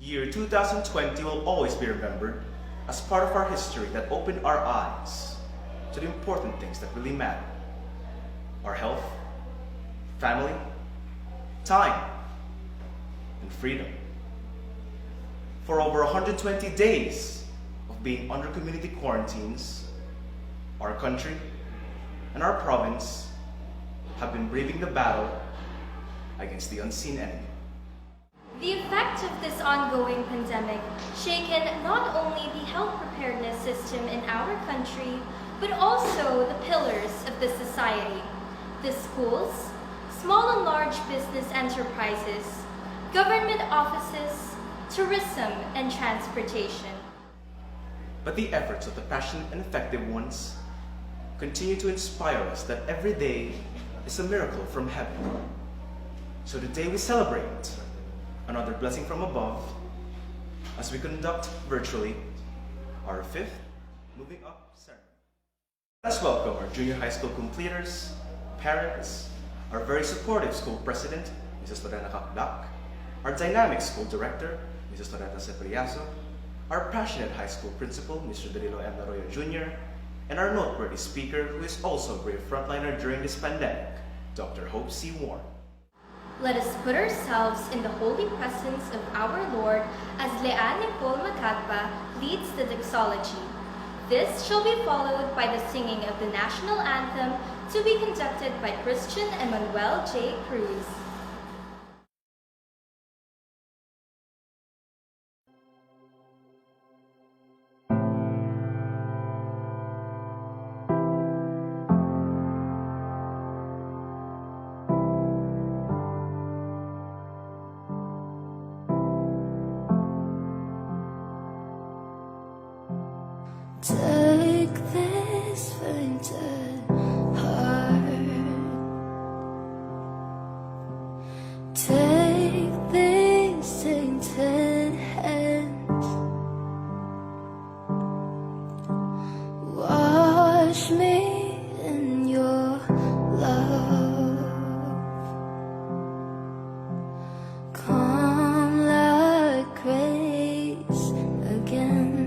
Year 2020 will always be remembered as part of our history that opened our eyes to the important things that really matter. Our health, family, time, and freedom. For over 120 days of being under community quarantines, our country and our province have been braving the battle against the unseen enemy. The effect of this ongoing pandemic shaken not only the health preparedness system in our country, but also the pillars of the society, the schools, small and large business enterprises, government offices, tourism, and transportation. But the efforts of the passionate and effective ones continue to inspire us that every day is a miracle from heaven. So today we celebrate another blessing from above as we conduct virtually our 5th Moving Up ceremony. Let's welcome our junior high school completers, parents, our very supportive school president, Mrs. Lorena Kakdak, our dynamic school director, Mrs. Loretta Cipriazo, our passionate high school principal, Mr. Danilo M. Laroyo Jr., and our noteworthy speaker who is also a brave frontliner during this pandemic, Dr. Hope C. Warren. Let us put ourselves in the holy presence of our Lord as Leanne Nicole Macagpa leads the doxology. This shall be followed by the singing of the national anthem to be conducted by Christian Emmanuel J. Cruz. Take this fainted heart, take these tainted hands, wash me in your love, come like grace again.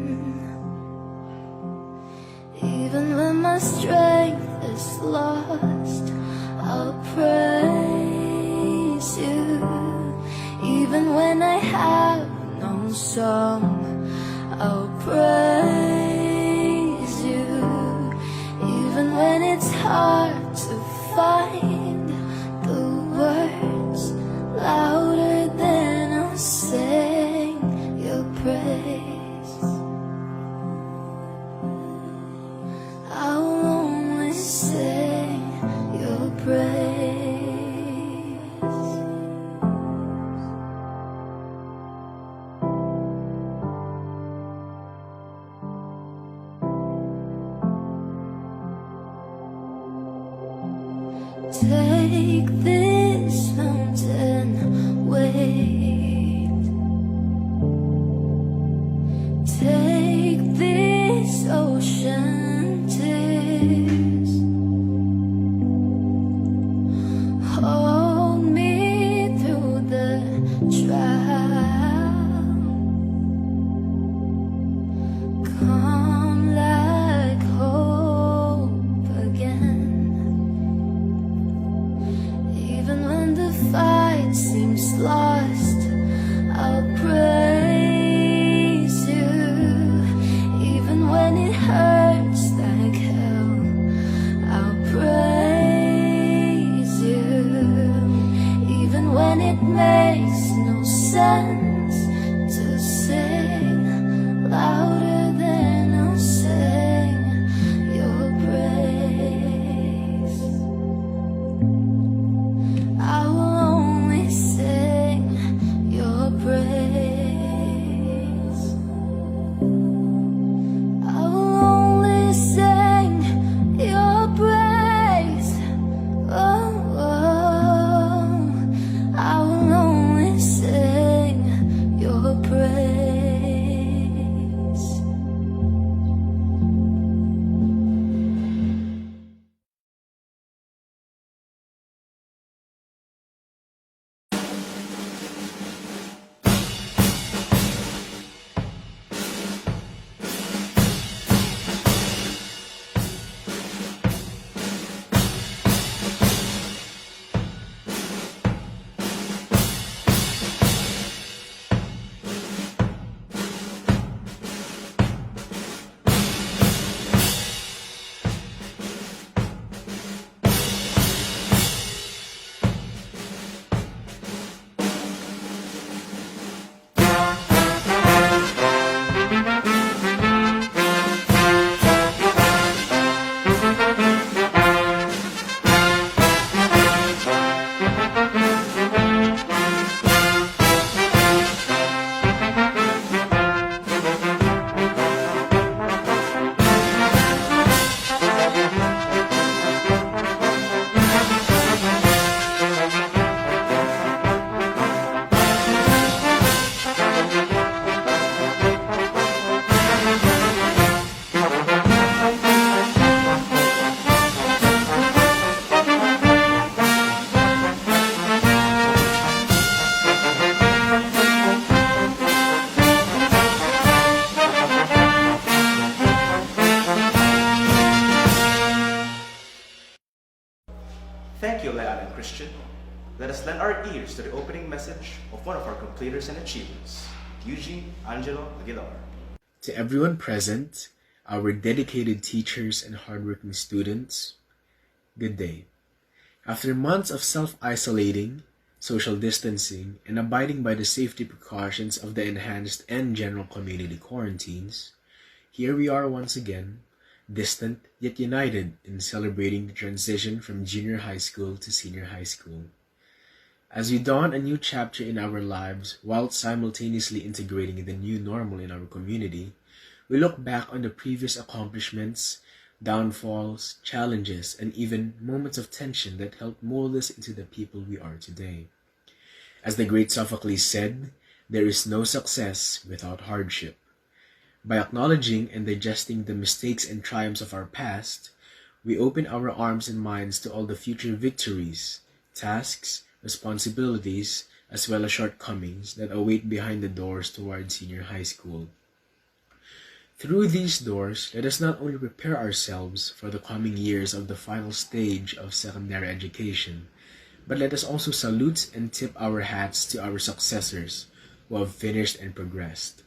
Even when my strength is lost, I'll praise you. Even when I have no song, I'll praise you. Even when it's hard to find the words louder than I'll sing your praise. I'll only sing your praise. Take this mountain weight, take this ocean tears, hold me through the trial, come like hope again. Even when the fight seems lost, I'll praise you. Even when it hurts like hell, I'll praise you. Even when it makes no sense to sing louder than Christian, let us lend our ears to the opening message of one of our completers and achievers, Eugene Angelo Aguilar. To everyone present, our dedicated teachers and hardworking students, good day. After months of self-isolating, social distancing, and abiding by the safety precautions of the enhanced and general community quarantines, here we are once again, distant yet united in celebrating the transition from junior high school to senior high school. As we dawn a new chapter in our lives while simultaneously integrating the new normal in our community, we look back on the previous accomplishments, downfalls, challenges, and even moments of tension that helped mold us into the people we are today. As the great Sophocles said, there is no success without hardship. By acknowledging and digesting the mistakes and triumphs of our past, we open our arms and minds to all the future victories, tasks, responsibilities, as well as shortcomings that await behind the doors towards senior high school. Through these doors, let us not only prepare ourselves for the coming years of the final stage of secondary education, but let us also salute and tip our hats to our successors who have finished and progressed.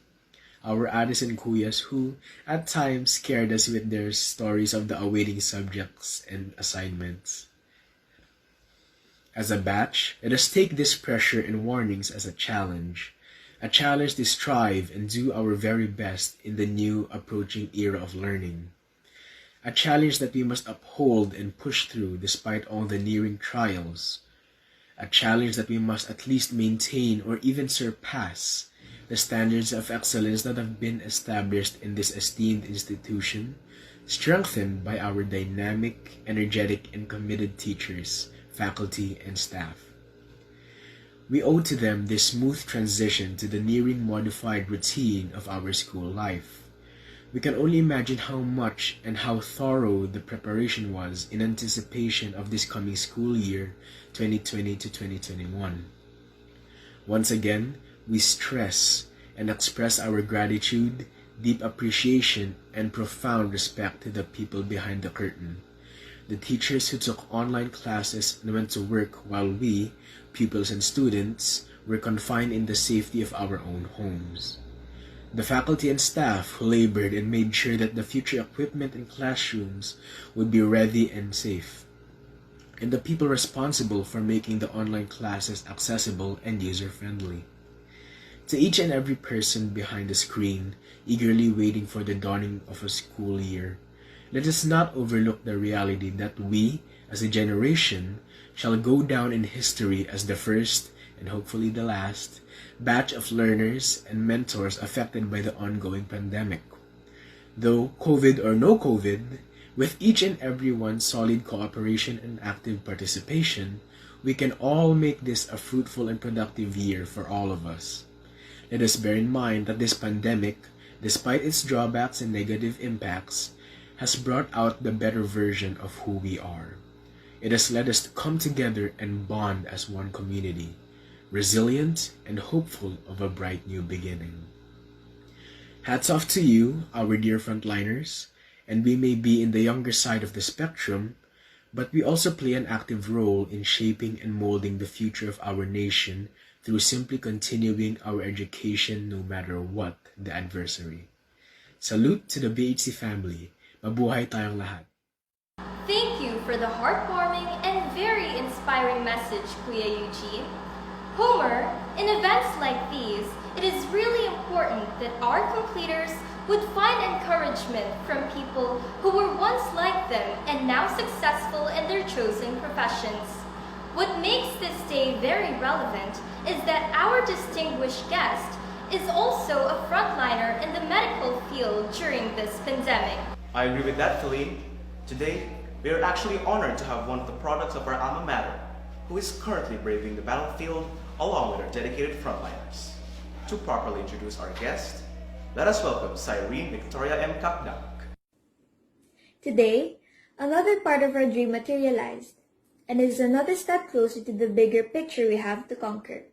Our Addis and Kuyas who, at times, scared us with their stories of the awaiting subjects and assignments. As a batch, let us take this pressure and warnings as a challenge to strive and do our very best in the new approaching era of learning. A challenge that we must uphold and push through despite all the nearing trials. A challenge that we must at least maintain or even surpass the standards of excellence that have been established in this esteemed institution, strengthened by our dynamic, energetic, and committed teachers, faculty, and staff. We owe to them this smooth transition to the nearing modified routine of our school life. We can only imagine how much and how thorough the preparation was in anticipation of this coming school year, 2020 to 2021. Once again, we stress and express our gratitude, deep appreciation, and profound respect to the people behind the curtain. The teachers who took online classes and went to work while we, pupils and students, were confined in the safety of our own homes. The faculty and staff who labored and made sure that the future equipment in classrooms would be ready and safe. And the people responsible for making the online classes accessible and user-friendly. To each and every person behind the screen, eagerly waiting for the dawning of a school year, let us not overlook the reality that we, as a generation, shall go down in history as the first, and hopefully the last, batch of learners and mentors affected by the ongoing pandemic. Though COVID or no COVID, with each and every one's solid cooperation and active participation, we can all make this a fruitful and productive year for all of us. Let us bear in mind that this pandemic, despite its drawbacks and negative impacts, has brought out the better version of who we are. It has led us to come together and bond as one community, resilient and hopeful of a bright new beginning. Hats off to you, our dear frontliners, and we may be in the younger side of the spectrum, but we also play an active role in shaping and molding the future of our nation through simply continuing our education no matter what the adversary. Salute to the BHC family. Mabuhay tayong lahat. Thank you for the heartwarming and very inspiring message, Kuya Eugene. Homer, in events like these, it is really important that our completers would find encouragement from people who were once like them and now successful in their chosen professions. What makes this day very relevant is that our distinguished guest is also a frontliner in the medical field during this pandemic. I agree with that, Feline. Today, we are actually honored to have one of the products of our alma mater, who is currently braving the battlefield along with our dedicated frontliners. To properly introduce our guest, let us welcome Cyrene Victoria M. Kakdak. Today, another part of our dream materialized, and it is another step closer to the bigger picture we have to conquer.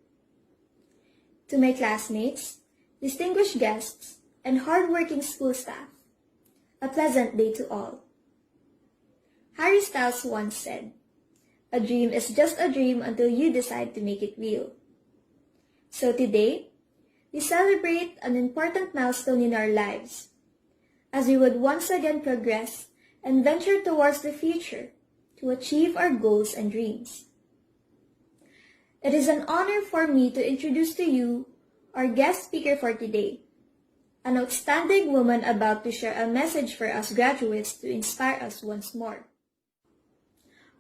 To my classmates, distinguished guests, and hardworking school staff, a pleasant day to all. Harry Styles once said, A dream is just a dream until you decide to make it real. So today, we celebrate an important milestone in our lives, as we would once again progress and venture towards the future to achieve our goals and dreams. It is an honor for me to introduce to you our guest speaker for today, an outstanding woman about to share a message for us graduates to inspire us once more.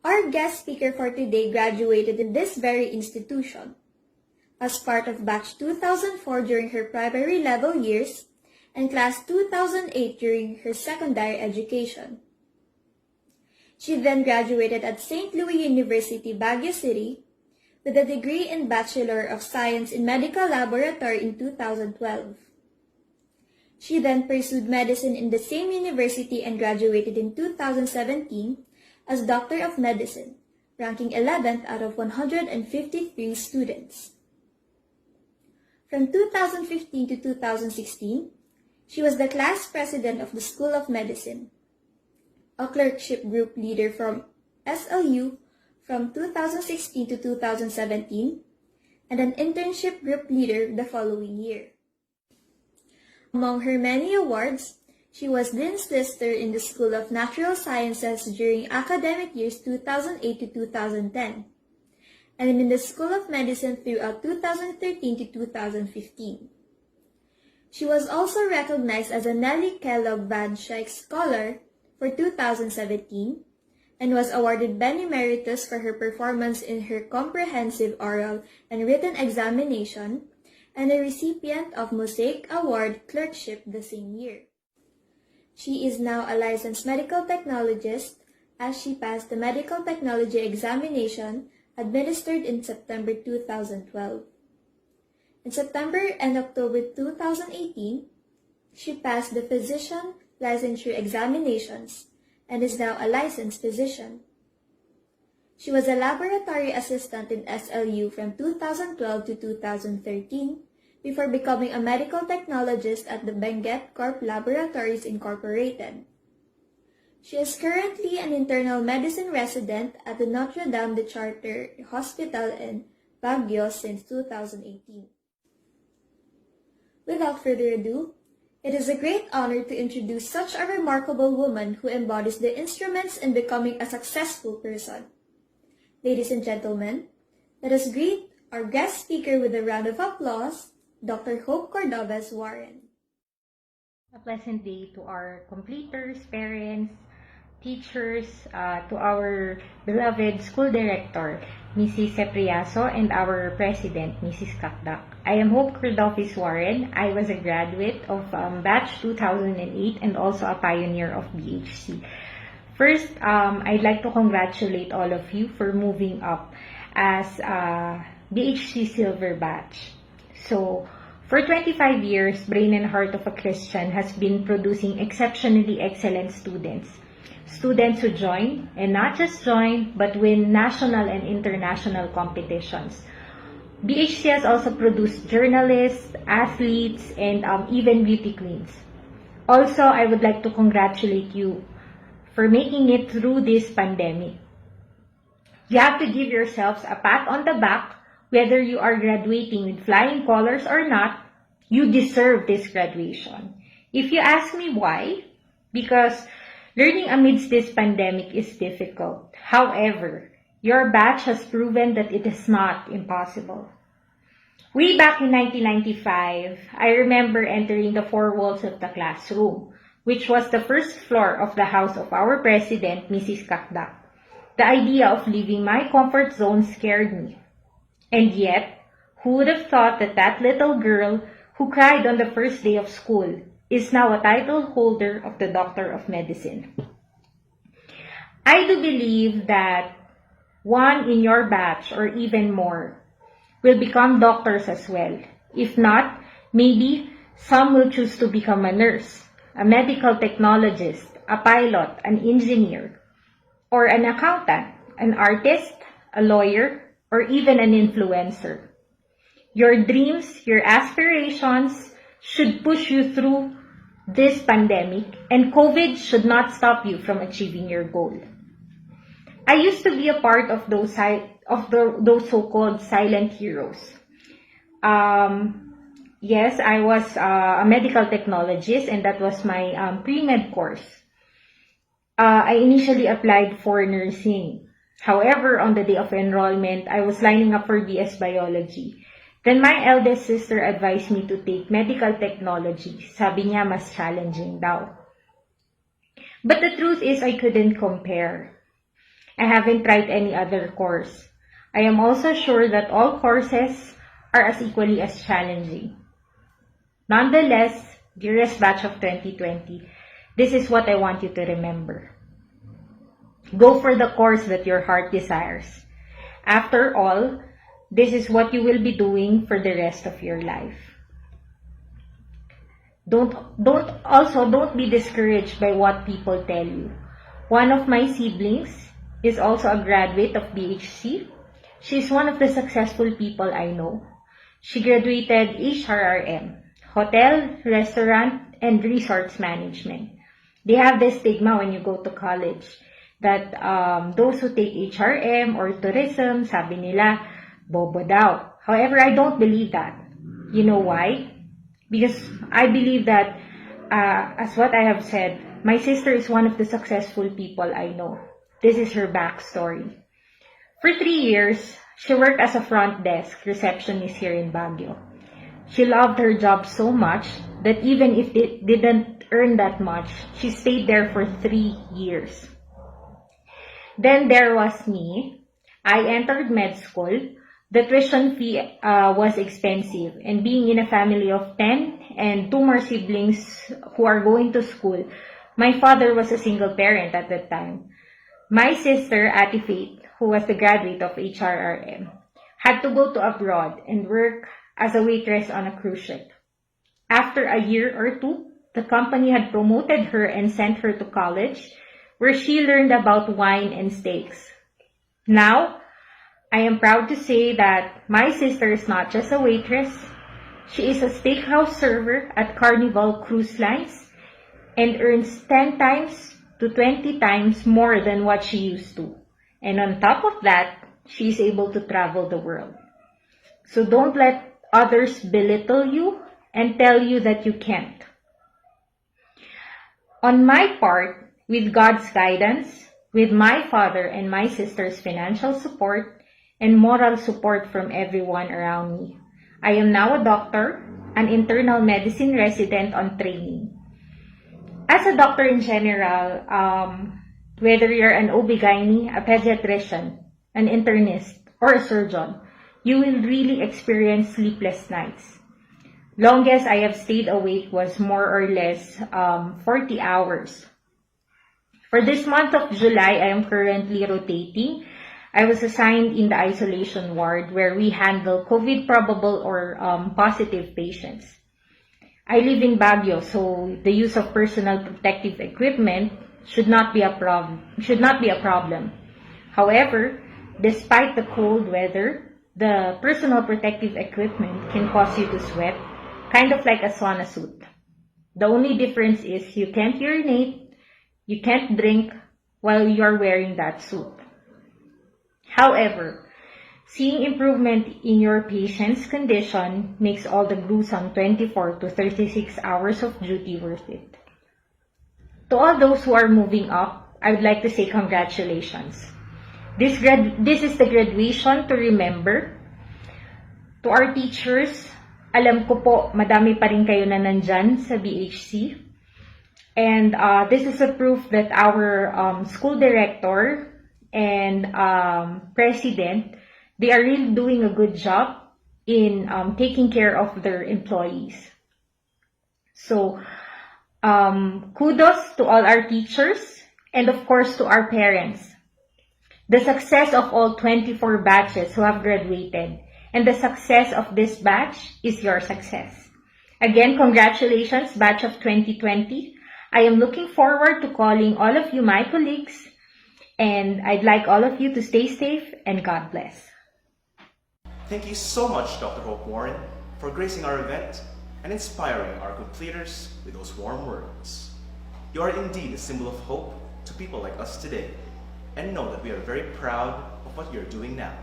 Our guest speaker for today graduated in this very institution as part of batch 2004 during her primary level years and class 2008 during her secondary education. She then graduated at St. Louis University, Baguio City with a degree in Bachelor of Science in Medical Laboratory in 2012. She then pursued medicine in the same university and graduated in 2017 as Doctor of Medicine, ranking 11th out of 153 students. From 2015 to 2016, she was the class president of the School of Medicine, a clerkship group leader from SLU from 2016 to 2017, and an internship group leader the following year. Among her many awards, she was Dean's Lister in the School of Natural Sciences during academic years 2008 to 2010, and in the School of Medicine throughout 2013 to 2015. She was also recognized as a Nellie Kellogg Van Schaik Scholar for 2017 and was awarded Benemeritus for her performance in her comprehensive oral and written examination and a recipient of Mosaic Award clerkship the same year. She is now a licensed medical technologist as she passed the medical technology examination administered in September 2012. In September and October 2018, she passed the physician licensure examinations and is now a licensed physician. She was a laboratory assistant in SLU from 2012 to 2013 before becoming a medical technologist at the Benguet Corp Laboratories Incorporated. She is currently an internal medicine resident at the Notre Dame de Charter Hospital in Baguio since 2018. Without further ado, it is a great honor to introduce such a remarkable woman who embodies the instruments in becoming a successful person. Ladies and gentlemen, let us greet our guest speaker with a round of applause, Dr. Hope Cordovez Warren. A pleasant day to our completers, parents, teachers, to our beloved school director, Mrs. Sepriaso, and our president, Mrs. Kakdak. I am Hope Cordovez Warren. I was a graduate of batch 2008 and also a pioneer of BHC. First, I'd like to congratulate all of you for moving up as BHC Silver Batch. So, for 25 years, Brain and Heart of a Christian has been producing exceptionally excellent students. Students who join, and not just join, but win national and international competitions. BHC has also produced journalists, athletes, and even beauty queens. Also, I would like to congratulate you for making it through this pandemic. You have to give yourselves a pat on the back. Whether you are graduating with flying colors or not, you deserve this graduation. If you ask me why, because learning amidst this pandemic is difficult. However, your batch has proven that it is not impossible. Way back in 1995, I remember entering the four walls of the classroom, which was the first floor of the house of our president, Mrs. Kakdak. The idea of leaving my comfort zone scared me. And yet, who would have thought that that little girl who cried on the first day of school is now a title holder of the Doctor of Medicine? I do believe that one in your batch or even more will become doctors as well. If not, maybe some will choose to become a nurse, a medical technologist, a pilot, an engineer, or an accountant, an artist, a lawyer, or even an influencer. Your dreams, your aspirations should push you through this pandemic, and COVID should not stop you from achieving your goal. I used to be a part of those so-called silent heroes. Yes, I was a medical technologist, and that was my pre-med course. I initially applied for nursing. However, on the day of enrollment, I was lining up for BS Biology. Then my eldest sister advised me to take medical technology. Sabi niya, mas challenging daw. But the truth is, I couldn't compare. I haven't tried any other course. I am also sure that all courses are as equally as challenging. Nonetheless, dearest batch of 2020, this is what I want you to remember. Go for the course that your heart desires. After all, this is what you will be doing for the rest of your life. Don't be discouraged by what people tell you. One of my siblings is also a graduate of BHC. She's one of the successful people I know. She graduated HRRM, Hotel, Restaurant, and Resorts Management. They have this stigma when you go to college that those who take HRM or tourism, sabi nila, bobo daw. However, I don't believe that. You know why? Because I believe that, as what I have said, my sister is one of the successful people I know. This is her backstory. For 3 years, she worked as a front desk receptionist here in Baguio. She loved her job so much that even if they didn't earn that much, she stayed there for 3 years. Then there was me. I entered med school. The tuition fee was expensive, and being in a family of 10 and 2 more siblings who are going to school, my father was a single parent at that time. My sister, Ate Faith, who was the graduate of HRRM, had to go to abroad and work as a waitress on a cruise ship. After a year or 2, the company had promoted her and sent her to college, where she learned about wine and steaks. Now, I am proud to say that my sister is not just a waitress. She is a steakhouse server at Carnival Cruise Lines and earns 10 times to 20 times more than what she used to. And on top of that, she is able to travel the world. So don't let others belittle you and tell you that you can't. On my part, with God's guidance, with my father and my sister's financial support, and moral support from everyone around me, I am now a doctor, an internal medicine resident on training. As a doctor in general, whether you're an OB-GYN, a pediatrician, an internist, or a surgeon, you will really experience sleepless nights. Longest I have stayed awake was more or less 40 hours. For this month of July, I am currently rotating. I was assigned in the isolation ward where we handle COVID probable or positive patients. I live in Baguio, so the use of personal protective equipment should not be a problem. However, despite the cold weather, the personal protective equipment can cause you to sweat, kind of like a sauna suit. The only difference is you can't urinate, you can't drink while you're wearing that suit. However, seeing improvement in your patient's condition makes all the gruesome 24 to 36 hours of duty worth it. To all those who are moving up, I would like to say congratulations. This is the graduation to remember. To our teachers, alam ko po, madami pa rin kayo na nandyan sa BHC. And this is a proof that our school director and president, they are really doing a good job in taking care of their employees. So, kudos to all our teachers and of course to our parents. The success of all 24 batches who have graduated and the success of this batch is your success. Again, congratulations, batch of 2020. I am looking forward to calling all of you my colleagues, and I'd like all of you to stay safe and God bless. Thank you so much, Dr. Hope Warren, for gracing our event and inspiring our completers with those warm words. You are indeed a symbol of hope to people like us today. and know that we are very proud of what you're doing now.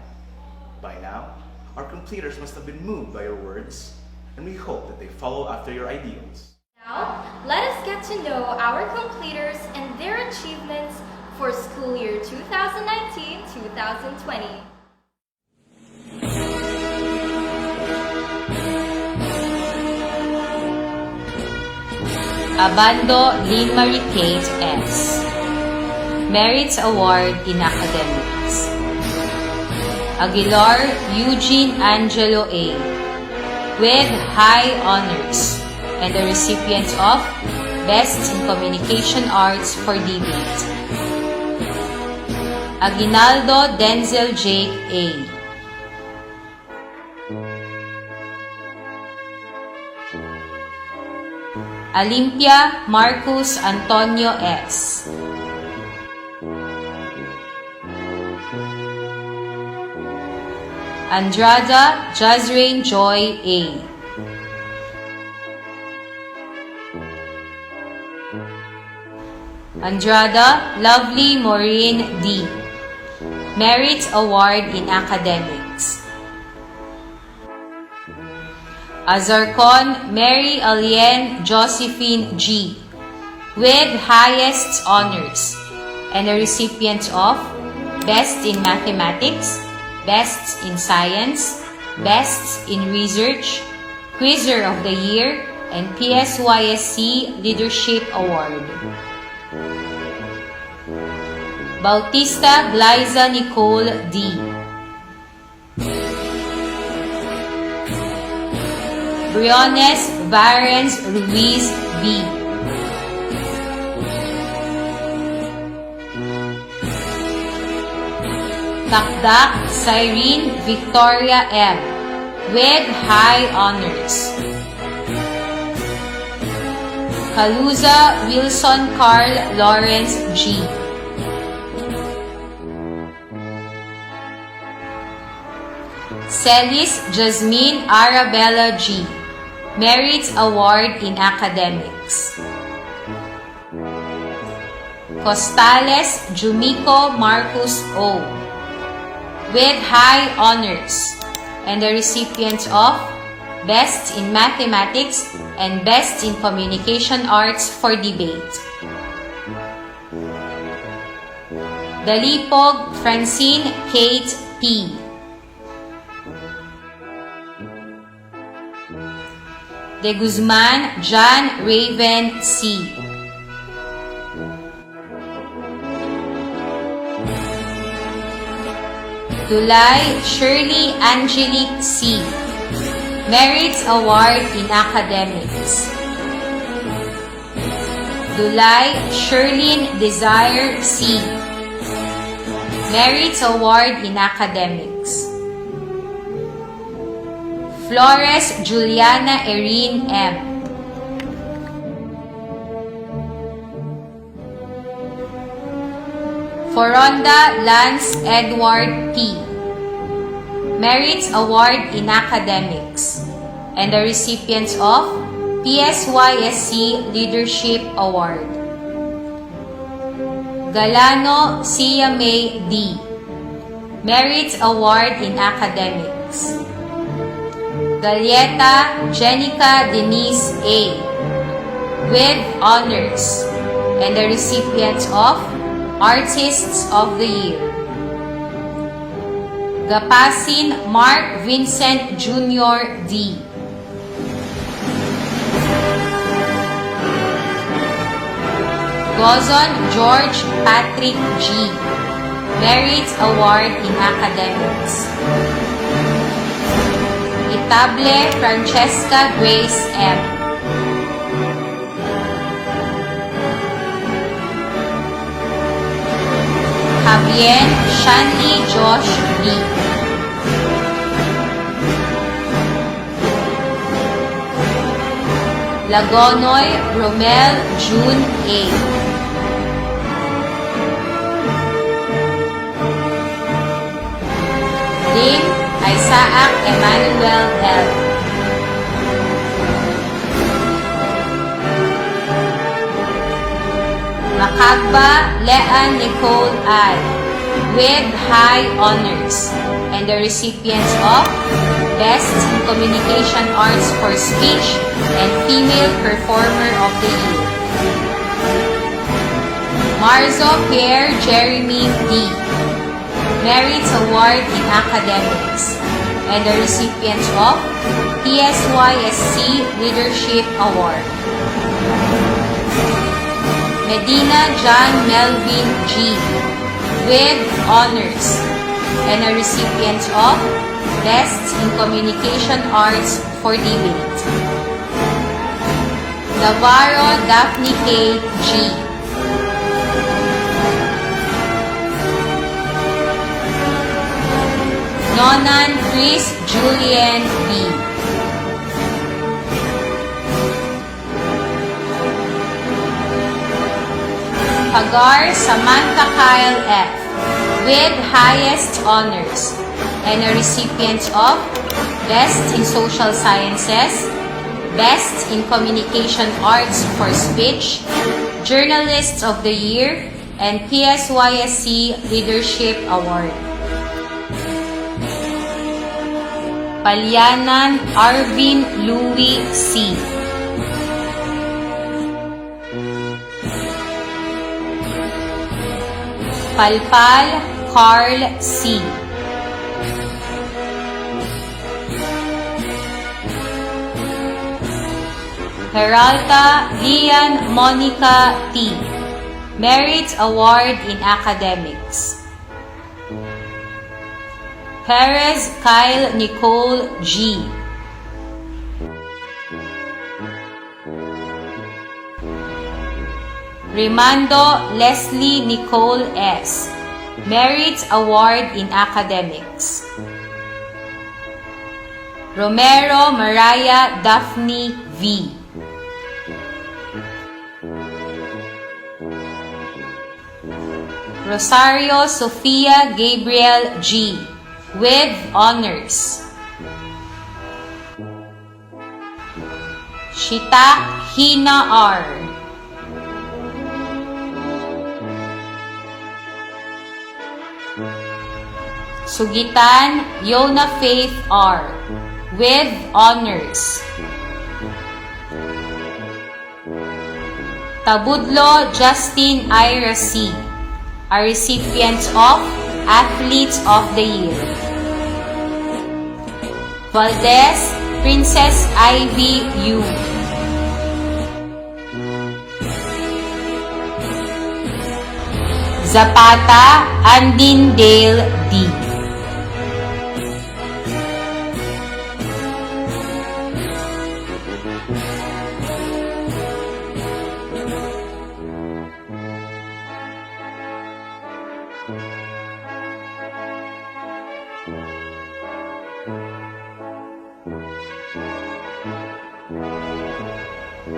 By now, our completers must have been moved by your words, and we hope that they follow after your ideals. Now, let us get to know our completers and their achievements for school year 2019-2020. Abando Lynn Marie Kate S. Merit Award in Academics. Aguilar Eugene Angelo A. with high honors and the recipient of Best in Communication Arts for Debate. Aguinaldo Denzel Jake A. Olympia Marcus Antonio S. Andrada Jazrain Joy A. Andrada Lovely Maureen D. Merit Award in Academics. Azarcon Mary Alien Josephine G. with highest honors and a recipient of Best in Mathematics, Best in Science, Best in Research, Quizzer of the Year, and PSYSC Leadership Award. Bautista Glyza Nicole D. Briones Varens Ruiz B. Takdak Cyrene Victoria M. with high honors. Caluza Wilson Carl Lawrence G. Celis Jasmine Arabella G. Merit Award in Academics. Costales Jumico Marcus O. with high honors and the recipient of Best in Mathematics and Best in Communication Arts for Debate. Dalipog Francine Kate P. De Guzman John Raven C. Dulay Shirley Angelique C. Merit Award in Academics. Dulay Shirlene Desire C. Merit Award in Academics. Flores Juliana Erin M. Foronda Lance Edward P. Merit Award in Academics and the recipient of PSYSC Leadership Award. Galano Sia May D. Merit Award in Academics. Galieta Jenica Denise A. with honors and the recipient of Artists of the Year. Gapasin Mark Vincent Jr. D. Gozon George Patrick G. Merit Award in Academics. Itable Francesca Grace M. Javier Shanley Josh B. Lagonoy Romel June A. Lim Isaac Emmanuel L. Makagba Leanne Nicole I. with high honors, and the recipients of Best in Communication Arts for Speech and Female Performer of the Year. Marzo Pierre Jeremy D. Merits Award in Academics, and the recipients of PSYSC Leadership Award. Medina John Melvin G. with honors, and a recipient of Best in Communication Arts for Debate. Navarro Daphne K. G. Nonan Chris Julian B. Hagar Samantha Kyle F. with highest honors, and a recipient of Best in Social Sciences, Best in Communication Arts for Speech, Journalists of the Year, and PSYSC Leadership Award. Palyanan Arvin Louis C. Palpal Carl C. Peralta Lian Monica T. Merit Award in Academics. Perez Kyle Nicole G. Rimando Leslie Nicole S. Merit Award in Academics. Romero Mariah Daphne V. Rosario Sofia Gabriel G. with honors. Shitak Hina R. Sugitan Yona Faith R. with honors. Tabudlo Justin Ira C. a recipient of Athletes of the Year. Valdez Princess Ivy U. Zapata Andin Dale D.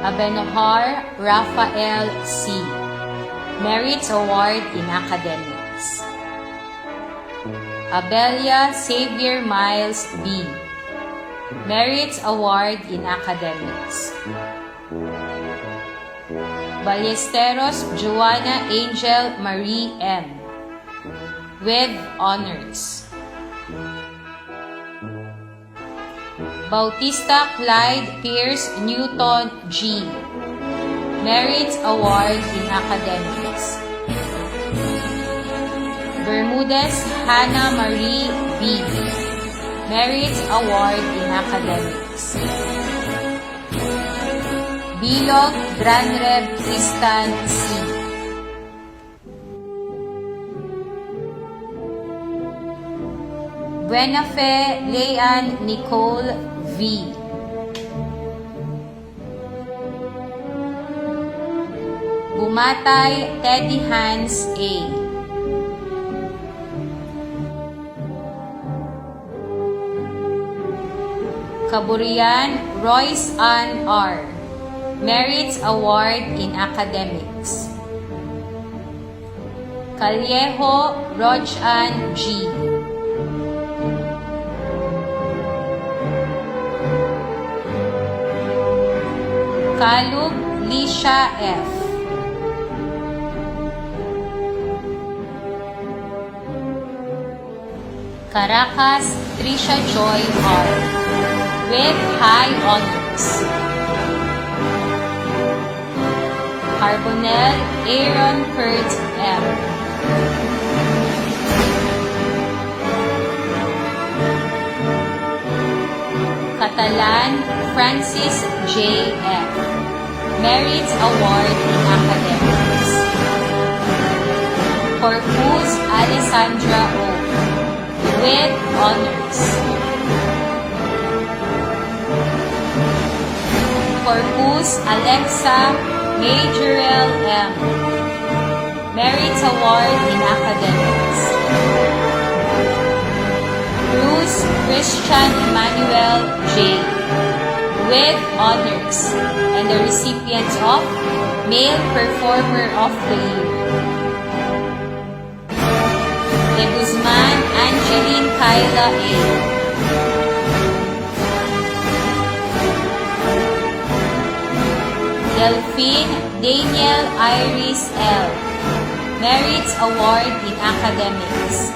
Abenahar Raphael C. Merit Award in Academics. Abelia Xavier Miles B. Merit Award in Academics. Ballesteros Joanna Angel Marie M. with honors. Bautista Clyde Pierce Newton G. Merit Award in Academics. Bermudez Hannah Marie B. Merit Award in Academics. Bilog Dranreb Tristan C. Buenafe Leanne Nicole V. Bumatay Teddy Hans A. Kaburian Royce Ann R. Merit Award in Academics. Callejo Rojan G. Kalub Lisha F. Caracas Trisha Joy R. with high honors. Carbonell Aaron Kurt M. Catalan Francis J. F. Merit Award in Academics. Corpus Alessandra O. with honors. Corpus Alexa Majorel M. Merit Award in Academics. Bruce Christian Emmanuel J. with honors and the recipient of Male Performer of the Year. De Guzman Angeline Kyla A. Delphine Daniel Iris L. Merit Award in Academics.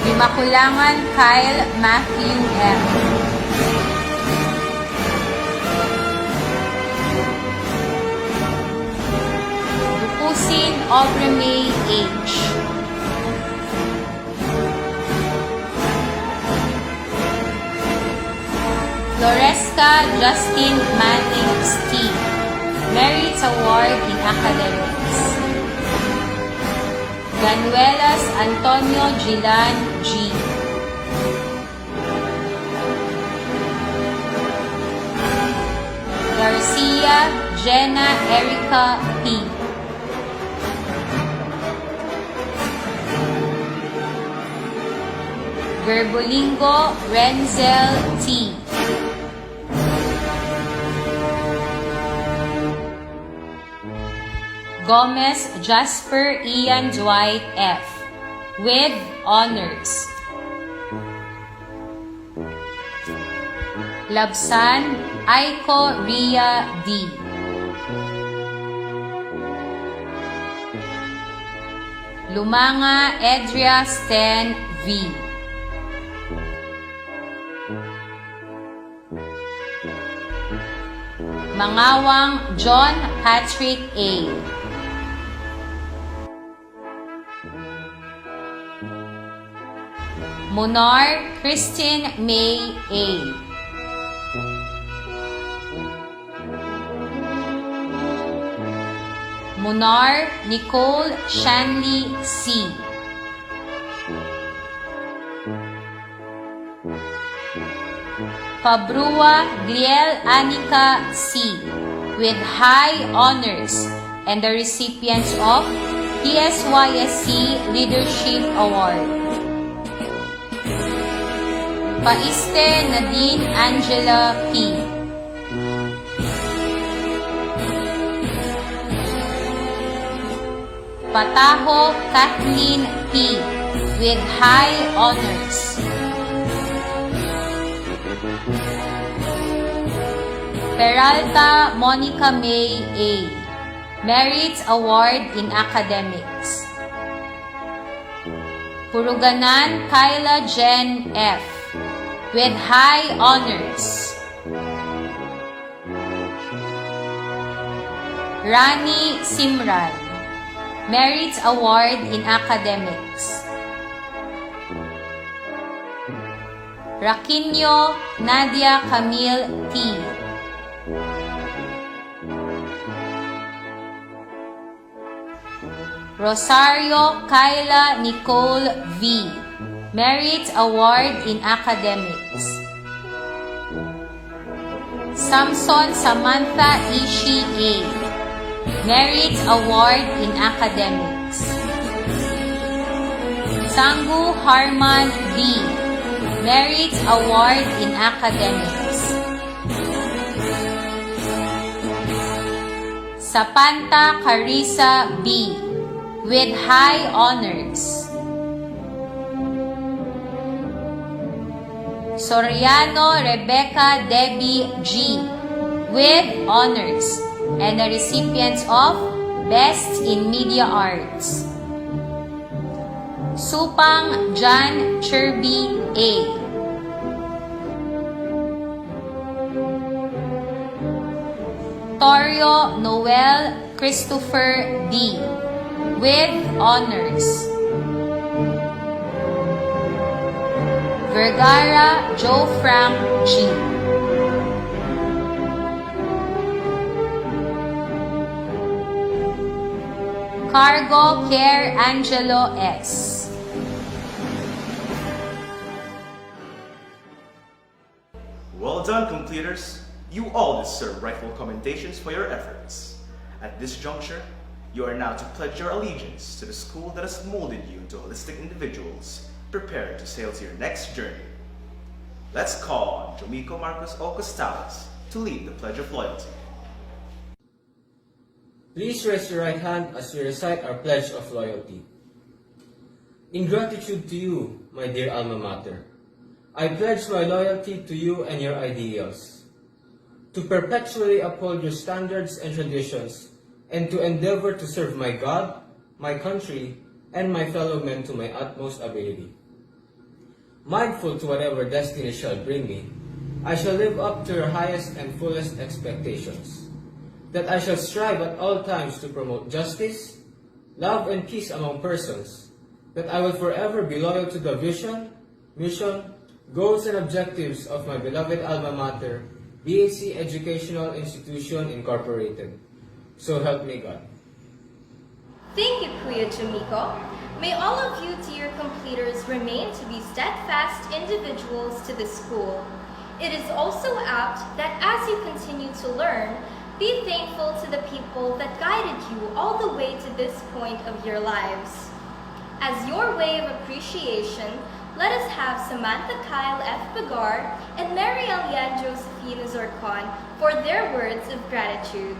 Bimakulangan Kyle Matthew M. Dukusin Obremay H. Floresca Justin Manning Steve. Merit Award in Academics. Ganuelas Antonio Gilan G. Garcia Jenna Erica P. Gerbolingo Renzel T. Gomez Jasper Ian Dwight F. with honors. Labsan Aiko Ria D. Lumanga Edria Sten V. Mangawang John Patrick A. Monar Christine May A. Monar Nicole Shanley C. Pabrua Gliel Anika C. with high honors and the recipients of PSYSC Leadership Award. Paiste Nadine Angela P. Pataho Kathleen P. with high honors. Peralta Monica May A. Merit Award in Academics. Puruganan Kyla Jen F. with high honors. Rani Simran. Merit Award in Academics. Raquinho Nadia Camille T. Rosario Kyla Nicole V. Merit Award in Academics. Samson Samantha Ishi A. Merit Award in Academics. Sangu Harman B. Merit Award in Academics. Sapanta Carissa B. with high honors. Soriano Rebecca Debbie G. with honors and the recipients of Best in Media Arts. Supang John Cherby A. Torio Noel Christopher D. with honors. Vergara Joe Frank G. Cargo Care Angelo S. Well done, completers. You all deserve rightful commendations for your efforts. At this juncture, you are now to pledge your allegiance to the school that has molded you into holistic individuals prepared to sail to your next journey. Let's call on Jomico Marcos O. Costales to lead the Pledge of Loyalty. Please raise your right hand as we recite our Pledge of Loyalty. In gratitude to you, my dear alma mater, I pledge my loyalty to you and your ideals, to perpetually uphold your standards and traditions, and to endeavor to serve my God, my country, and my fellow men to my utmost ability. Mindful to whatever destiny shall bring me, I shall live up to your highest and fullest expectations, that I shall strive at all times to promote justice, love, and peace among persons, that I will forever be loyal to the vision, mission, goals, and objectives of my beloved alma mater, BHC Educational Institution Incorporated. So help me God. Thank you, Kuya Jamico. May all of you dear completers remain to be steadfast individuals to the school. It is also apt that as you continue to learn, be thankful to the people that guided you all the way to this point of your lives. As your way of appreciation, let us have Samantha Kyle F. Bagar and Mary Eliane Josephine Zorcon for their words of gratitude.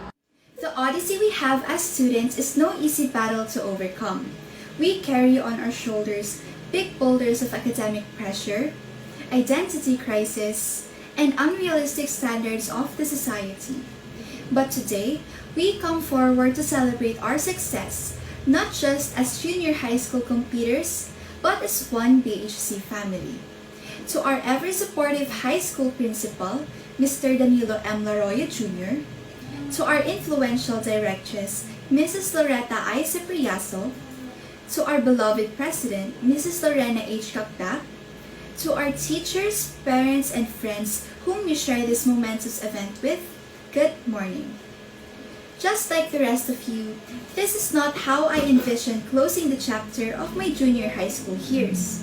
The odyssey we have as students is no easy battle to overcome. We carry on our shoulders big boulders of academic pressure, identity crisis, and unrealistic standards of the society. But today, we come forward to celebrate our success, not just as junior high school completers, but as one BHC family. To our ever-supportive high school principal, Mr. Danilo M. Laroya Jr., to our influential directress, Mrs. Loretta I. Cipriaso, to our beloved president, Mrs. Lorena H. Capdac, to our teachers, parents, and friends whom we share this momentous event with, good morning. Just like the rest of you, this is not how I envisioned closing the chapter of my junior high school years.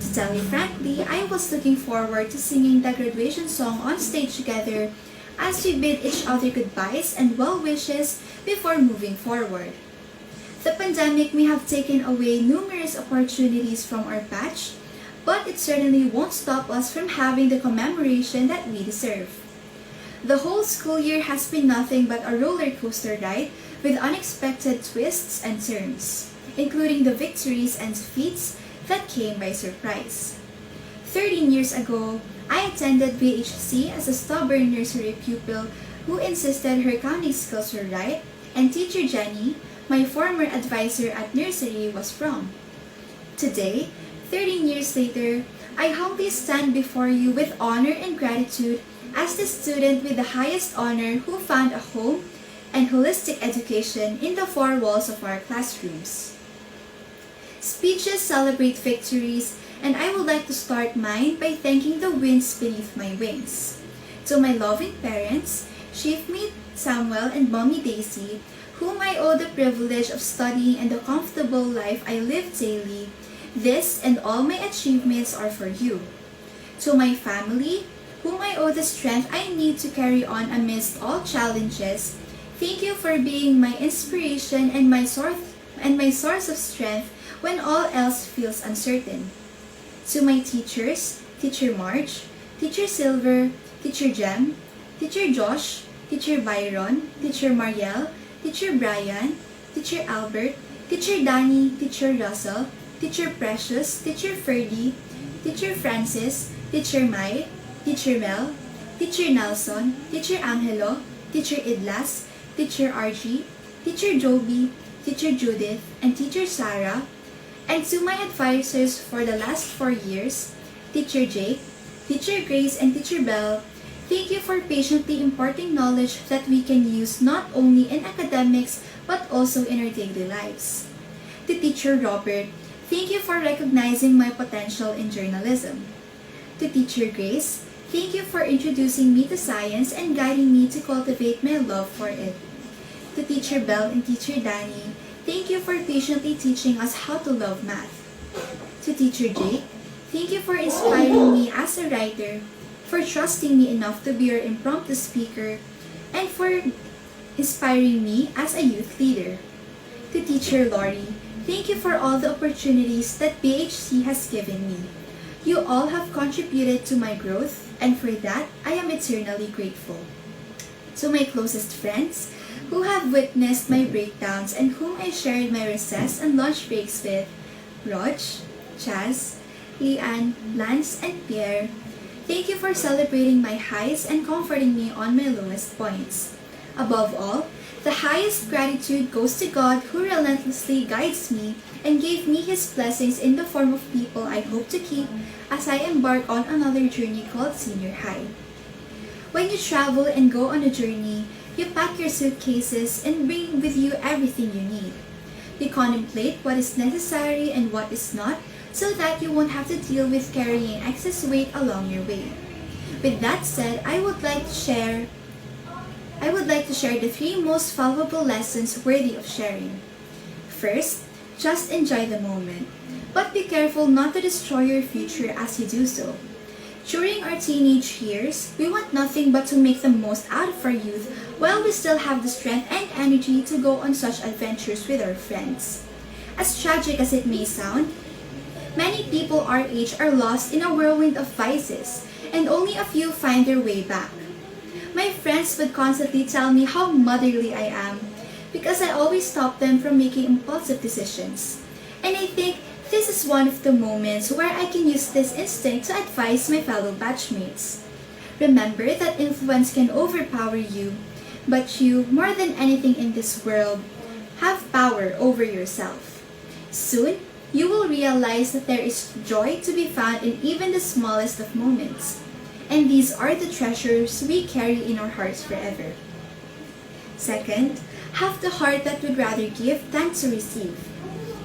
To tell you frankly, I was looking forward to singing the graduation song on stage together as we bid each other goodbyes and well wishes before moving forward. The pandemic may have taken away numerous opportunities from our batch, but it certainly won't stop us from having the commemoration that we deserve. The whole school year has been nothing but a roller coaster ride with unexpected twists and turns, including the victories and defeats that came by surprise. 13 years ago, I attended BHC as a stubborn nursery pupil who insisted her counting skills were right, and Teacher Jenny, my former advisor at nursery, was wrong. Today, 13 years later, I humbly stand before you with honor and gratitude as the student with the highest honor who found a home and holistic education in the four walls of our classrooms. Speeches celebrate victories, and I would like to start mine by thanking the winds beneath my wings. To my loving parents, Chiefmate Samuel and Mommy Daisy, whom I owe the privilege of studying and the comfortable life I live daily, this and all my achievements are for you. To my family, whom I owe the strength I need to carry on amidst all challenges, thank you for being my inspiration and my source of strength when all else feels uncertain. To my teachers, Teacher Marge, Teacher Silver, Teacher Jem, Teacher Josh, Teacher Byron, Teacher Mariel, Teacher Brian, Teacher Albert, Teacher Danny, Teacher Russell, Teacher Precious, Teacher Ferdy, Teacher Francis, Teacher Mai, Teacher Mel, Teacher Nelson, Teacher Angelo, Teacher Idlas, Teacher Archie, Teacher Joby, Teacher Judith, and Teacher Sarah, And to my advisors for the last 4 years, Teacher Jake, Teacher Grace, and Teacher Bell, thank you for patiently imparting knowledge that we can use not only in academics but also in our daily lives. To Teacher Robert, thank you for recognizing my potential in journalism. To Teacher Grace, thank you for introducing me to science and guiding me to cultivate my love for it. To Teacher Bell and Teacher Danny, thank you for patiently teaching us how to love math. To Teacher Jake, thank you for inspiring me as a writer, for trusting me enough to be your impromptu speaker, and for inspiring me as a youth leader. To Teacher Lori, thank you for all the opportunities that BHC has given me. You all have contributed to my growth, and for that, I am eternally grateful. To my closest friends, who have witnessed my breakdowns and whom I shared my recess and lunch breaks with, Rog, Chaz, Leanne, Lance, and Pierre, thank you for celebrating my highs and comforting me on my lowest points. Above all, the highest gratitude goes to God who relentlessly guides me and gave me His blessings in the form of people I hope to keep as I embark on another journey called senior high. When you travel and go on a journey, you pack your suitcases and bring with you everything you need. You contemplate what is necessary and what is not so that you won't have to deal with carrying excess weight along your way. With that said, I would like to share the 3 most valuable lessons worthy of sharing. First, just enjoy the moment, but be careful not to destroy your future as you do so. During our teenage years, we want nothing but to make the most out of our youth while we still have the strength and energy to go on such adventures with our friends. As tragic as it may sound, many people our age are lost in a whirlwind of vices, and only a few find their way back. My friends would constantly tell me how motherly I am because I always stop them from making impulsive decisions. And I think this is one of the moments where I can use this instinct to advise my fellow batchmates. Remember that influence can overpower you, but you, more than anything in this world, have power over yourself. Soon, you will realize that there is joy to be found in even the smallest of moments. And these are the treasures we carry in our hearts forever. Second, have the heart that would rather give than to receive.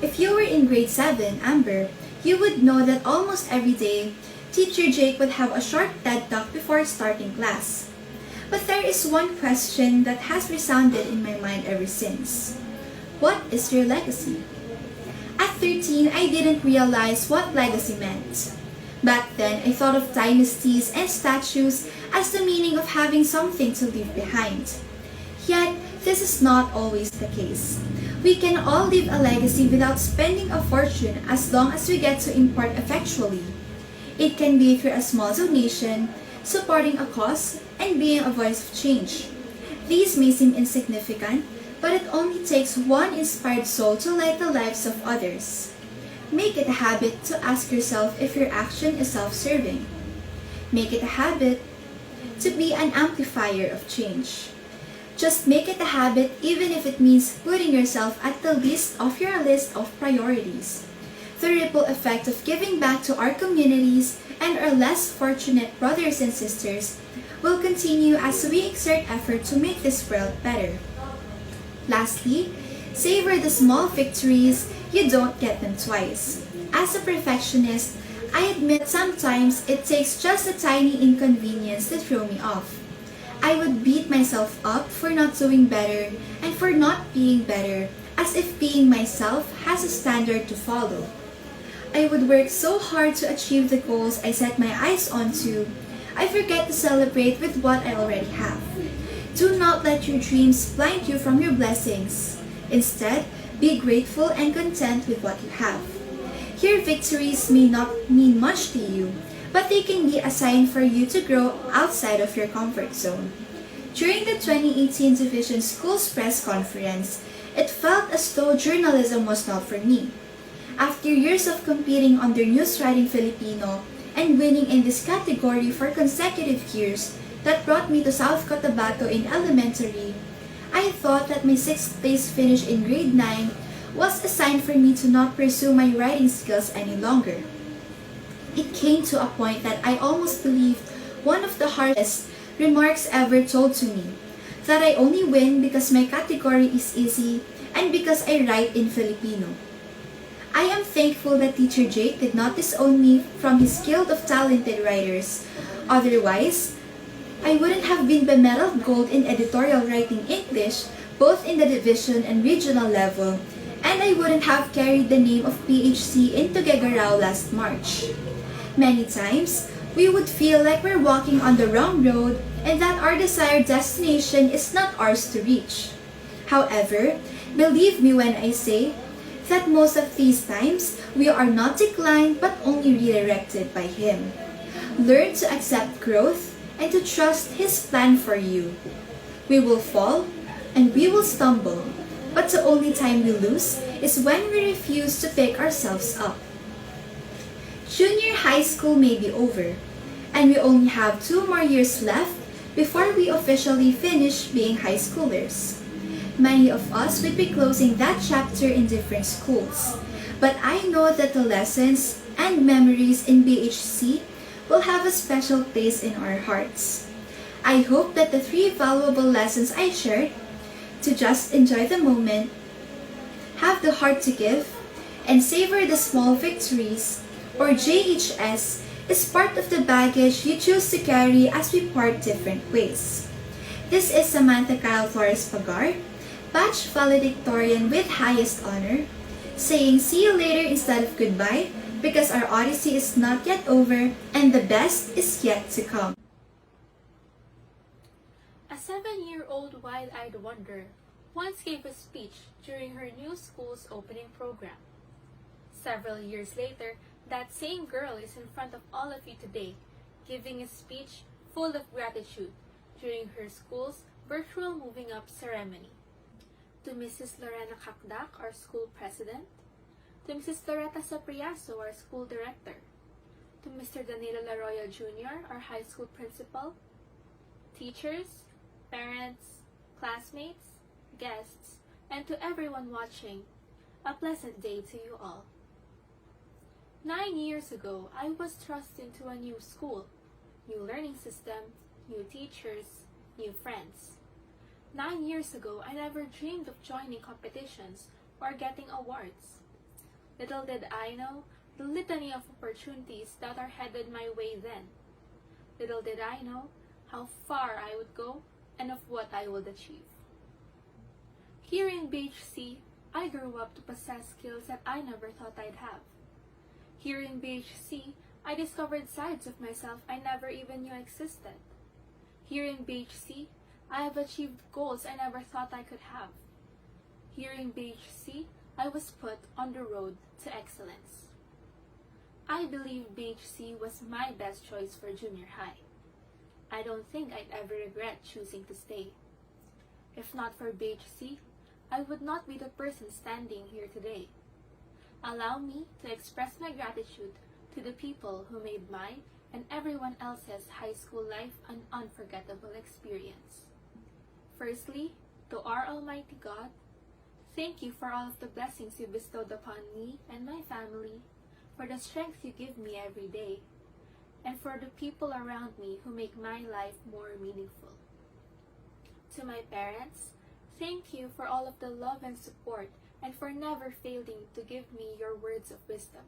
If you were in grade 7, Amber, you would know that almost every day, Teacher Jake would have a short TED Talk before starting class. But there is one question that has resounded in my mind ever since. What is your legacy? At 13, I didn't realize what legacy meant. Back then, I thought of dynasties and statues as the meaning of having something to leave behind. Yet, this is not always the case. We can all leave a legacy without spending a fortune as long as we get to impart effectually. It can be through a small donation, supporting a cause, and being a voice of change. These may seem insignificant, but it only takes one inspired soul to light the lives of others. Make it a habit to ask yourself if your action is self-serving. Make it a habit to be an amplifier of change. Just make it a habit even if it means putting yourself at the least of your list of priorities. The ripple effect of giving back to our communities and our less fortunate brothers and sisters will continue as we exert effort to make this world better. Lastly, savor the small victories. You don't get them twice. As a perfectionist, I admit sometimes it takes just a tiny inconvenience to throw me off. I would beat myself up for not doing better and for not being better, as if being myself has a standard to follow. I would work so hard to achieve the goals I set my eyes onto, I forget to celebrate with what I already have. Do not let your dreams blind you from your blessings. Instead, be grateful and content with what you have. Your victories may not mean much to you, but they can be a sign for you to grow outside of your comfort zone. During the 2018 Division Schools Press Conference, it felt as though journalism was not for me. After years of competing under News Writing Filipino and winning in this category for consecutive years that brought me to South Cotabato in elementary, I thought that my 6th place finish in grade 9 was a sign for me to not pursue my writing skills any longer. It came to a point that I almost believed one of the hardest remarks ever told to me, that I only win because my category is easy and because I write in Filipino. I am thankful that Teacher Jake did not disown me from his guild of talented writers. Otherwise, I wouldn't have been bemedaled gold in editorial writing English, both in the division and regional level, and I wouldn't have carried the name of BHC into Gegarao last March. Many times, we would feel like we're walking on the wrong road and that our desired destination is not ours to reach. However, believe me when I say that most of these times, we are not declined but only redirected by Him. Learn to accept growth and to trust His plan for you. We will fall and we will stumble, but the only time we lose is when we refuse to pick ourselves up. Junior high school may be over, and we only have 2 more years left before we officially finish being high schoolers. Many of us will be closing that chapter in different schools, but I know that the lessons and memories in BHC will have a special place in our hearts. I hope that the 3 valuable lessons I shared, to just enjoy the moment, have the heart to give, and savor the small victories, or JHS, is part of the baggage you choose to carry as we part different ways. This is Samantha Kyle Flores Pagar, Batch Valedictorian with highest honor, saying see you later instead of goodbye, because our odyssey is not yet over and the best is yet to come. A 7-year-old wide-eyed wonder once gave a speech during her new school's opening program. Several years later, that same girl is in front of all of you today, giving a speech full of gratitude during her school's virtual moving up ceremony. To Mrs. Lorena Kakdak, our school president, to Mrs. Loretta Sapriaso, our school director, to Mr. Danilo Laroya Jr., our high school principal, teachers, parents, classmates, guests, and to everyone watching, a pleasant day to you all. 9 years ago, I was thrust into a new school, new learning system, new teachers, new friends. 9 years ago, I never dreamed of joining competitions or getting awards. Little did I know the litany of opportunities that are headed my way then. Little did I know how far I would go and of what I would achieve. Here in BHC, I grew up to possess skills that I never thought I'd have. Here in BHC, I discovered sides of myself I never even knew existed. Here in BHC, I have achieved goals I never thought I could have. Here in BHC, I was put on the road to excellence. I believe BHC was my best choice for junior high. I don't think I'd ever regret choosing to stay. If not for BHC, I would not be the person standing here today. Allow me to express my gratitude to the people who made my and everyone else's high school life an unforgettable experience. Firstly, to our Almighty God, thank you for all of the blessings you bestowed upon me and my family, for the strength you give me every day, and for the people around me who make my life more meaningful. To my parents, thank you for all of the love and support and for never failing to give me your words of wisdom.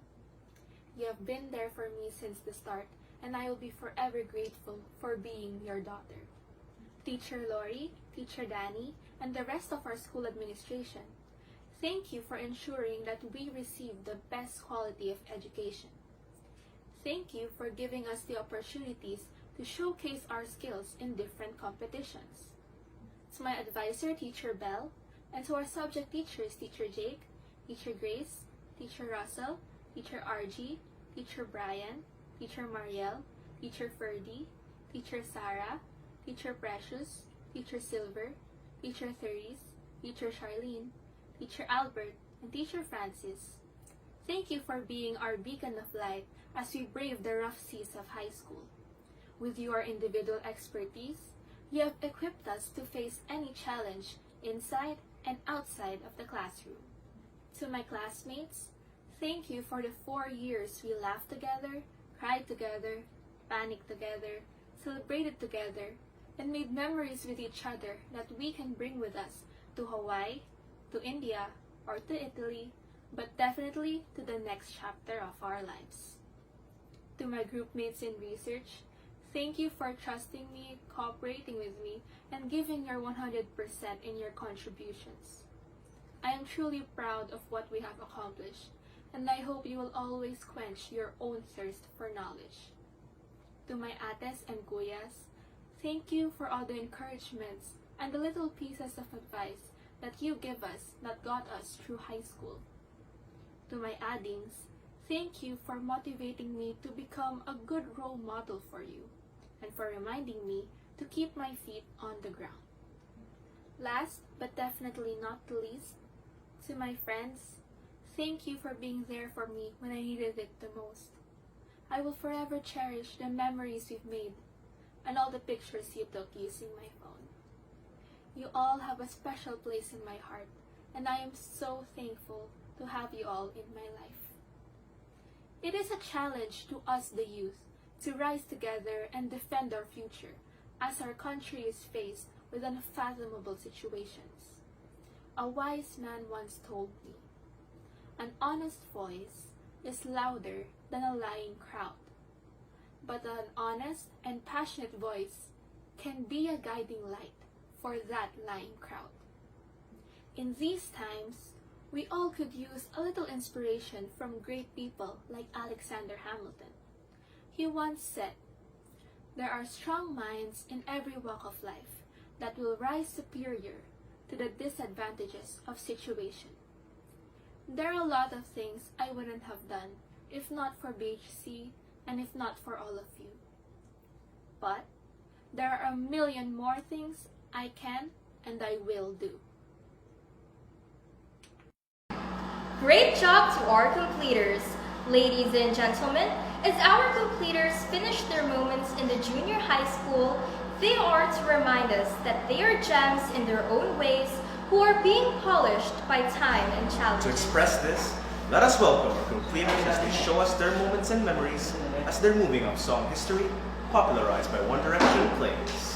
You have been there for me since the start, and I will be forever grateful for being your daughter. Teacher Lori, Teacher Danny, and the rest of our school administration, thank you for ensuring that we receive the best quality of education. Thank you for giving us the opportunities to showcase our skills in different competitions. To my advisor, Teacher Bell, and to our subject teachers, Teacher Jake, Teacher Grace, Teacher Russell, Teacher RG, Teacher Brian, Teacher Marielle, Teacher Ferdy, Teacher Sarah, Teacher Precious, Teacher Silver, Teacher Therese, Teacher Charlene, Teacher Albert, and Teacher Francis. Thank you for being our beacon of light as we brave the rough seas of high school. With your individual expertise, you have equipped us to face any challenge inside and outside of the classroom. To my classmates, thank you for the 4 years we laughed together, cried together, panicked together, celebrated together, and made memories with each other that we can bring with us to Hawaii, to India, or to Italy, but definitely to the next chapter of our lives. To my group mates in research, thank you for trusting me, cooperating with me, and giving your 100% in your contributions. I am truly proud of what we have accomplished, and I hope you will always quench your own thirst for knowledge. To my ates and kuyas, thank you for all the encouragements and the little pieces of advice that you give us that got us through high school. To my adings, thank you for motivating me to become a good role model for you, and for reminding me to keep my feet on the ground. Last but definitely not the least, to my friends, thank you for being there for me when I needed it the most. I will forever cherish the memories we've made and all the pictures you took using my phone. You all have a special place in my heart, and I am so thankful to have you all in my life. It is a challenge to us, the youth, to rise together and defend our future as our country is faced with unfathomable situations. A wise man once told me, "An honest voice is louder than a lying crowd, but an honest and passionate voice can be a guiding light for that lying crowd." In these times, we all could use a little inspiration from great people like Alexander Hamilton. He once said, "There are strong minds in every walk of life that will rise superior to the disadvantages of situation." There are a lot of things I wouldn't have done if not for BHC and if not for all of you. But there are a million more things I can and I will do. Great job to our completers! Ladies and gentlemen, as our completers finish their moments in the junior high school, they are to remind us that they are gems in their own ways who are being polished by time and To challenges. express this, let us welcome our completers as they show us their moments and memories as they're moving up song history, popularized by One Direction plays.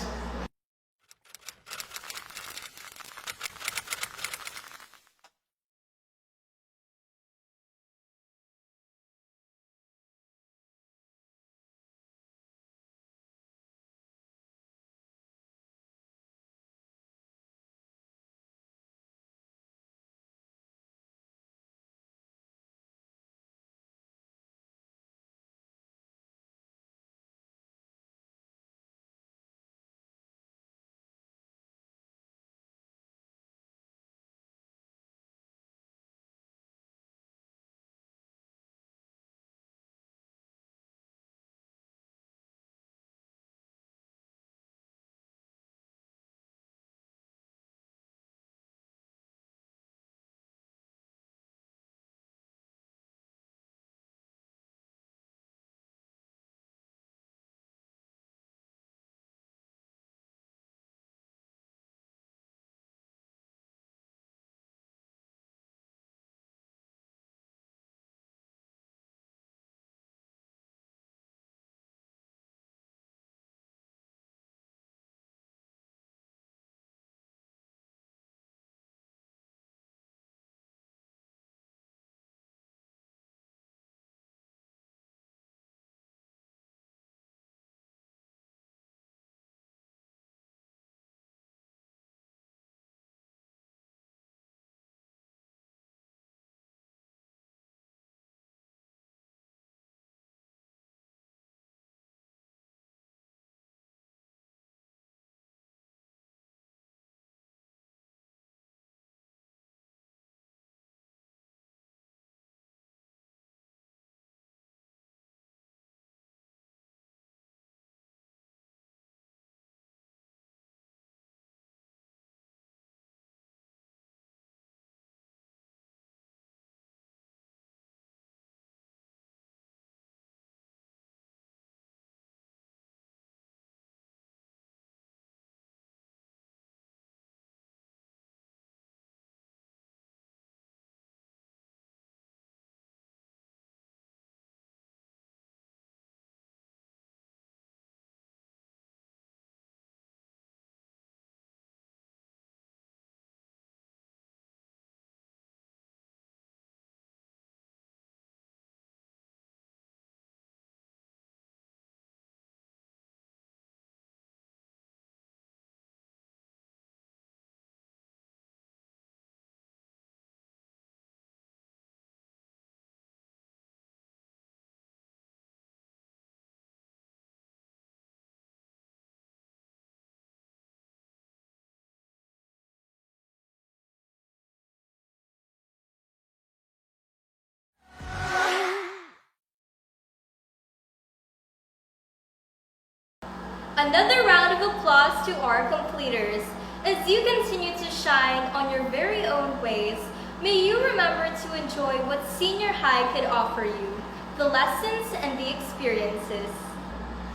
Another round of applause to our completers. As you continue to shine on your very own ways, may you remember to enjoy what senior high could offer you, the lessons and the experiences.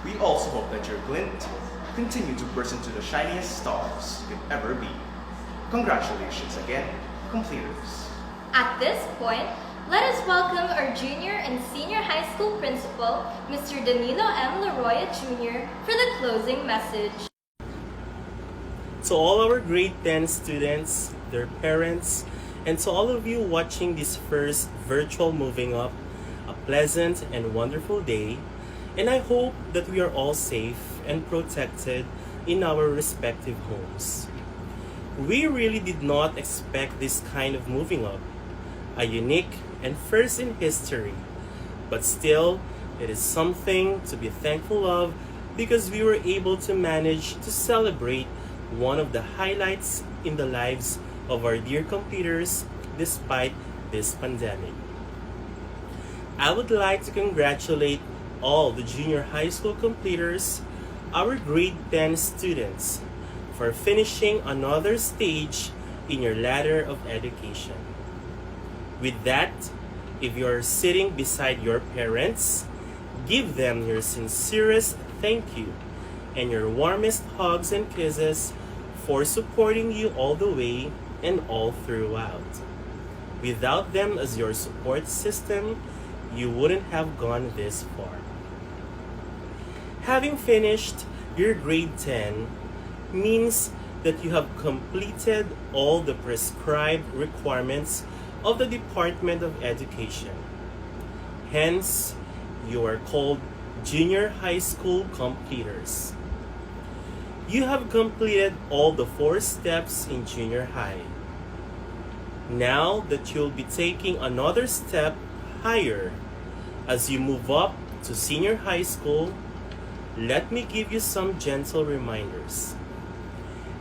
We also hope that your glint continue to burst into the shiniest stars you could ever be. Congratulations again, completers. At this point, let us welcome our junior and senior high school principal, Mr. Danilo M. Laroya Jr., for the closing message. To all our grade 10 students, their parents, and to all of you watching this first virtual moving up, a pleasant and wonderful day, and I hope that we are all safe and protected in our respective homes. We really did not expect this kind of moving up, a unique and first in history, but still, it is something to be thankful of because we were able to manage to celebrate one of the highlights in the lives of our dear completers despite this pandemic. I would like to congratulate all the junior high school completers, our grade 10 students, for finishing another stage in your ladder of education. With that, if you are sitting beside your parents, give them your sincerest thank you and your warmest hugs and kisses for supporting you all the way and all throughout. Without them as your support system, you wouldn't have gone this far. Having finished your grade 10 means that you have completed all the prescribed requirements of the Department of Education. Hence, you are called junior high school completers. You have completed all the 4 steps in junior high. Now that you'll be taking another step higher as you move up to senior high school, let me give you some gentle reminders.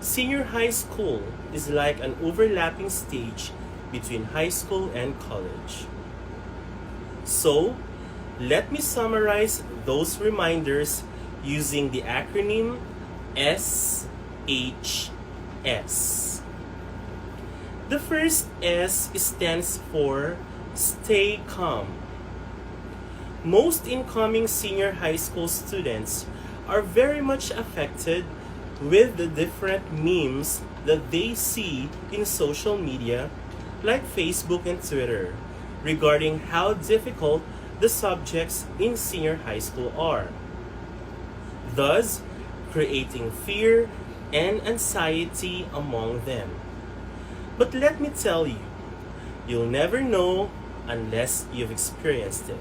Senior high school is like an overlapping stage between high school and college. So, let me summarize those reminders using the acronym SHS. The first S stands for stay calm. Most incoming senior high school students are very much affected with the different memes that they see in social media like Facebook and Twitter regarding how difficult the subjects in senior high school are, thus creating fear and anxiety among them. But let me tell you, you'll never know unless you've experienced it.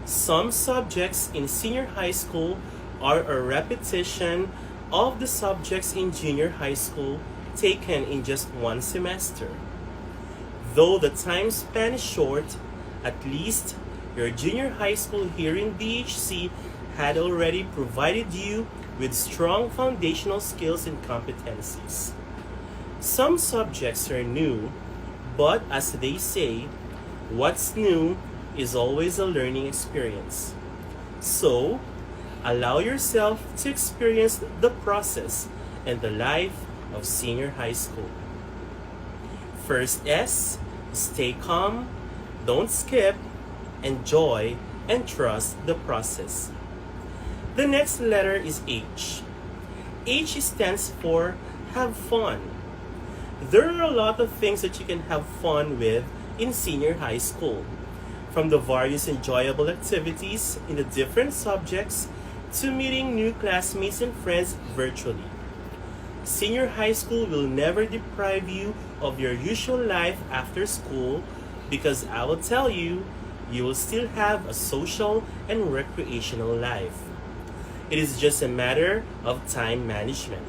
Some subjects in senior high school are a repetition of the subjects in junior high school taken in just one semester. Though the time span is short, at least your junior high school here in BHC had already provided you with strong foundational skills and competencies. Some subjects are new, but as they say, what's new is always a learning experience. So, allow yourself to experience the process and the life of senior high school. First S, stay calm, don't skip, enjoy, and trust the process. The next letter is H. H stands for have fun. There are a lot of things that you can have fun with in senior high school, from the various enjoyable activities in the different subjects to meeting new classmates and friends virtually. Senior high school will never deprive you of your usual life after school because I will tell you, you will still have a social and recreational life. It is just a matter of time management.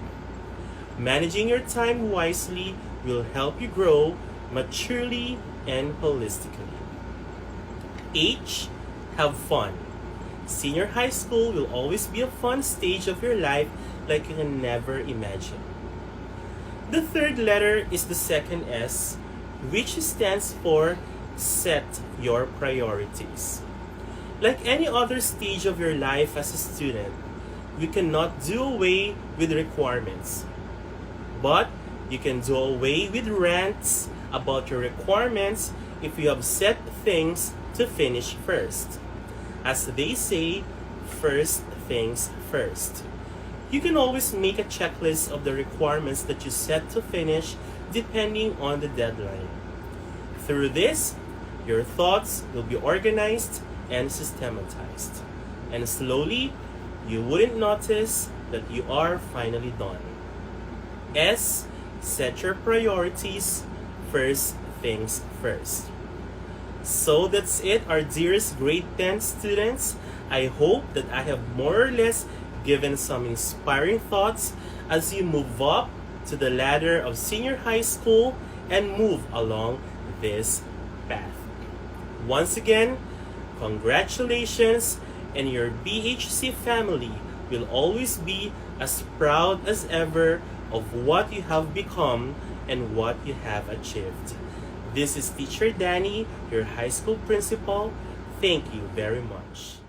Managing your time wisely will help you grow maturely and holistically. H, have fun. Senior high school will always be a fun stage of your life like you can never imagine. The third letter is the second S, which stands for set your priorities. Like any other stage of your life as a student, we cannot do away with requirements. But you can do away with rants about your requirements if you have set things to finish first. As they say, first things first. You can always make a checklist of the requirements that you set to finish depending on the deadline. Through this, your thoughts will be organized and systematized. And slowly, you wouldn't notice that you are finally done. S. Set your priorities. First things first. So that's it, our dearest grade 10 students. I hope that I have more or less given some inspiring thoughts as you move up to the ladder of senior high school and move along this path. Once again, congratulations, and your BHC family will always be as proud as ever of what you have become and what you have achieved. This is Teacher Danny, your high school principal. Thank you very much.